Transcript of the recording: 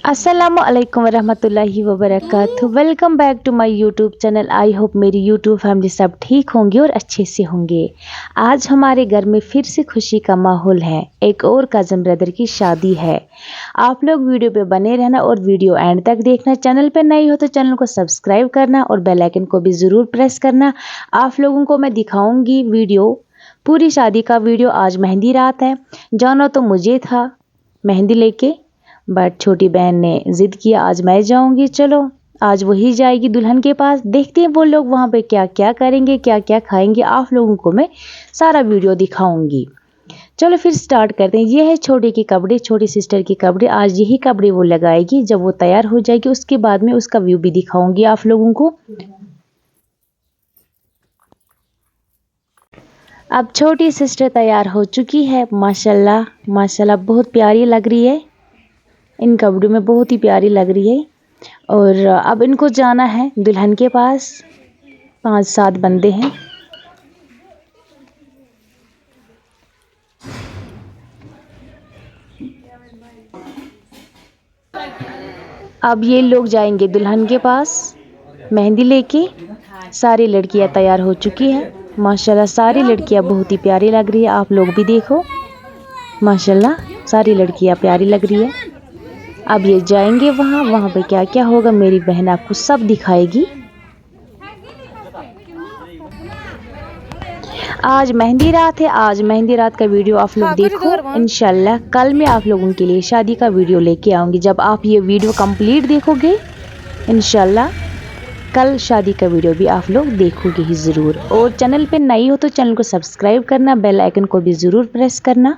अस्सलामु अलैकुम वरहमतुल्लाहि वबरकातुहू। Welcome back to my YouTube channel. I hope मेरी यूट्यूब फैमिली सब ठीक होंगे और अच्छे से होंगे। आज हमारे घर में फिर से खुशी का माहौल है। एक और कज़न ब्रदर की शादी है। आप लोग वीडियो पे बने रहना और वीडियो एंड तक देखना। चैनल पे नई हो तो चैनल को सब्सक्राइब करना और बेल आइकन को भी ज़रूर प्रेस करना। आप लोगों को मैं दिखाऊंगी वीडियो, पूरी शादी का वीडियो। आज मेहंदी रात है। जाना तो मुझे था मेहंदी लेके, बट छोटी बहन ने ज़िद किया आज मैं जाऊंगी। चलो आज वही जाएगी दुल्हन के पास। देखते हैं वो लोग वहाँ पे क्या क्या करेंगे, क्या क्या खाएंगे। आप लोगों को मैं सारा वीडियो दिखाऊंगी। चलो फिर स्टार्ट करते हैं। ये है छोटे के कपड़े, छोटी सिस्टर के कपड़े। आज यही कपड़े वो लगाएगी। जब वो तैयार हो जाएगी उसके बाद में उसका व्यू भी दिखाऊंगी आप लोगों को। अब छोटी सिस्टर तैयार हो चुकी है। माशाल्लाह माशाल्लाह बहुत प्यारी लग रही है। इन कपड़ों में बहुत ही प्यारी लग रही है। और अब इनको जाना है दुल्हन के पास। 5-7 बंदे हैं। अब ये लोग जाएंगे दुल्हन के पास मेहंदी लेके। सारी लड़कियां तैयार हो चुकी है। माशाल्लाह सारी लड़कियां बहुत ही प्यारी लग रही है। आप लोग भी देखो, माशाल्लाह सारी लड़कियां प्यारी लग रही है। अब ये जाएंगे वहाँ पे क्या क्या होगा मेरी बहन आपको सब दिखाएगी। आज मेहंदी रात है। आज मेहंदी रात का वीडियो आप लोग देखो। इंशाल्लाह कल मैं आप लोगों के लिए शादी का वीडियो लेके आऊँगी। जब आप ये वीडियो कंप्लीट देखोगे इंशाल्लाह कल शादी का वीडियो भी आप लोग देखोगे ही ज़रूर। और चैनल पे नई हो तो चैनल को सब्सक्राइब करना, बेल आइकन को भी ज़रूर प्रेस करना।